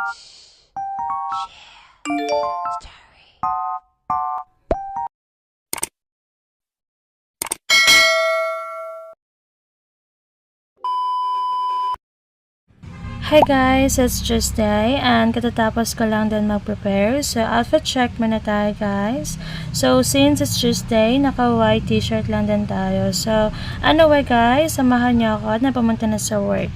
Hi guys, it's Tuesday and katatapos ko lang din mag-prepare. So, outfit check muna tayo guys. So, since it's Tuesday, naka-white t-shirt lang din tayo. So, anyway guys, samahan niyo ako at napamunta na sa work.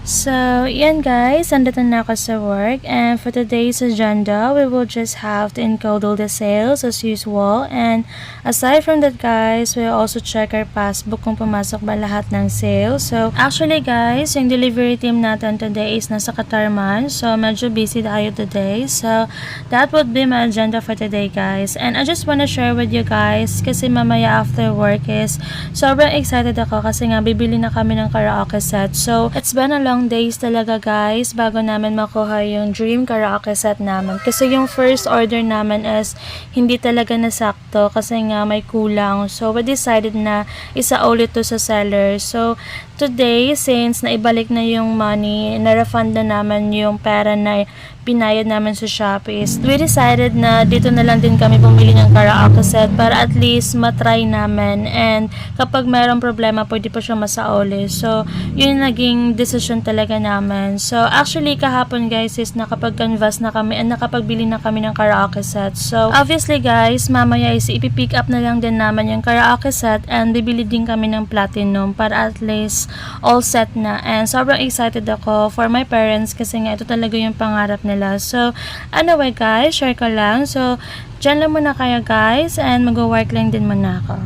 So, yan guys, andito na ako sa work, and for today's agenda, we will just have to encode all the sales as usual, and aside from that guys, we'll also check our passbook kung pumasok ba lahat ng sales. So, actually guys, yung delivery team natin today is nasa Katarman, so medyo busy tayo today. So, that would be my agenda for today guys, and I just wanna share with you guys, kasi mamaya after work is, sobrang excited ako kasi nga bibili na kami ng karaoke set. So, it's been a long days talaga guys bago namin makuha yung dream karaoke set namin, kasi yung first order namin is hindi talaga nasakto kasi nga may kulang, so we decided na isa ulit to sa seller. So today, since naibalik na yung money, na-refund na naman yung pera na pinayad namin sa Shopee, we decided na dito na lang din kami bumili ng karaoke set para at least matry namin, and kapag mayroong problema pwede pa siya masauli. So yun yung naging decision talaga namin. So actually kahapon guys is nakapag-canvas na kami and nakapagbili na kami ng karaoke set. So obviously guys, mamaya is ipipick up na lang din naman yung karaoke set, and bibili din kami ng platinum para at least all set na. And sobrang excited ako for my parents kasi nga ito talaga yung pangarap nila. So anyway guys, share ko lang. So dyan lang muna kayo guys, and mag-work lang din muna ako.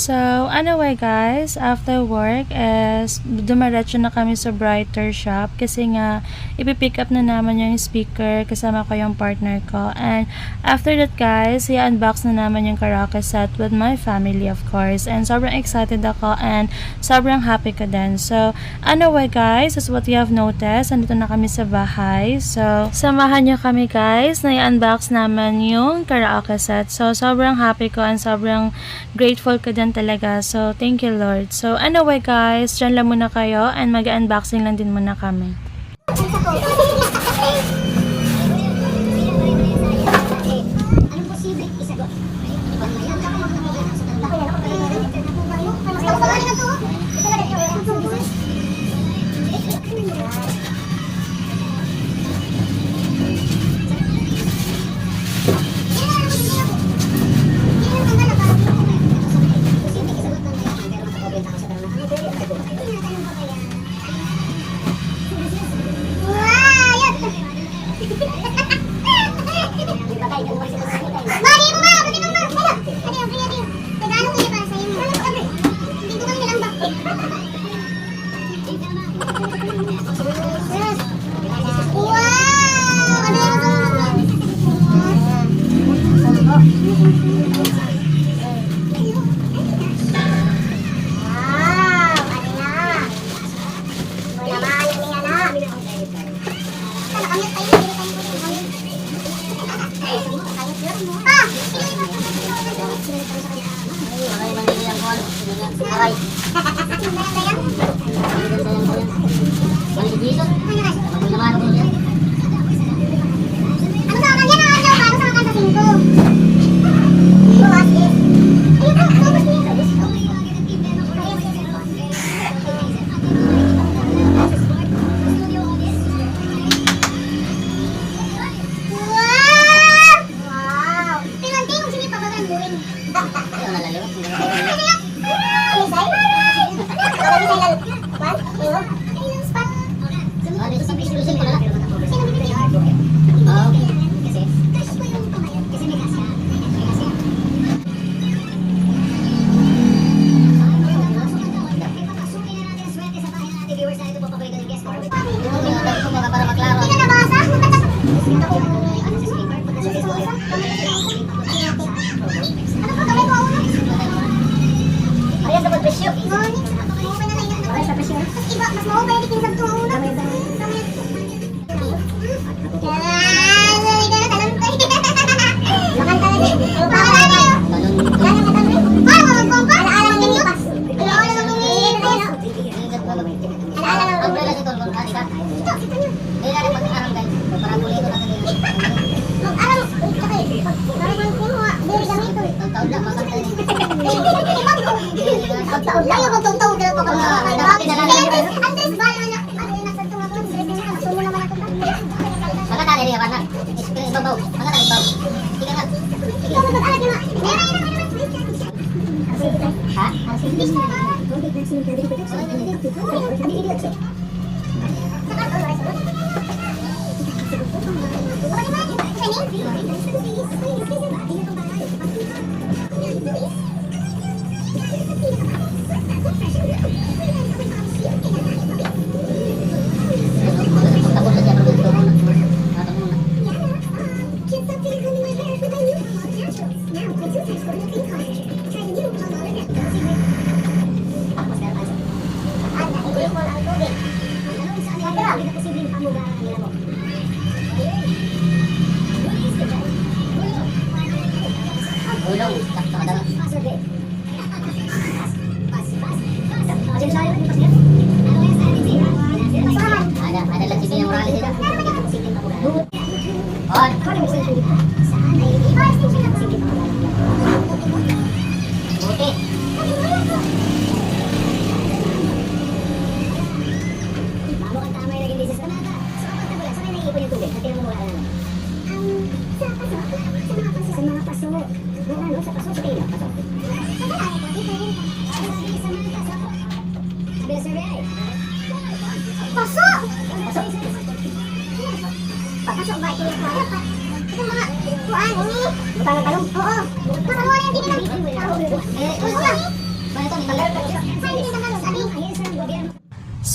So, anyway guys, after work is dumiretso na kami sa Brighter Shop kasi nga ipipick up na naman yung speaker kasama ko yung partner ko. And after that guys, i-unbox na naman yung karaoke set with my family of course. And sobrang excited ako and sobrang happy ko din. So, anyway guys, as what you have noticed, andito na kami sa bahay. So, samahan nyo kami guys na i-unbox naman yung karaoke set. So, sobrang happy ko and sobrang grateful ko din talaga. So, thank you Lord. So, anyway guys, dyan lang muna kayo and mag-unboxing lang din muna kami.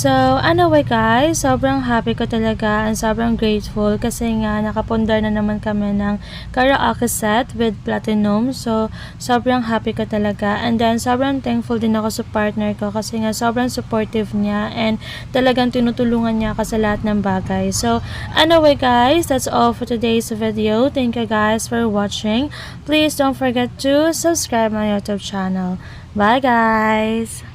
So, anyway guys, sobrang happy ko talaga and sobrang grateful kasi nga nakapundar na naman kami ng karaoke set with Platinum. So, sobrang happy ko talaga and then sobrang thankful din ako sa partner ko kasi nga sobrang supportive niya and talagang tinutulungan niya ako sa lahat ng bagay. So, anyway guys, that's all for today's video. Thank you guys for watching. Please don't forget to subscribe my YouTube channel. Bye guys!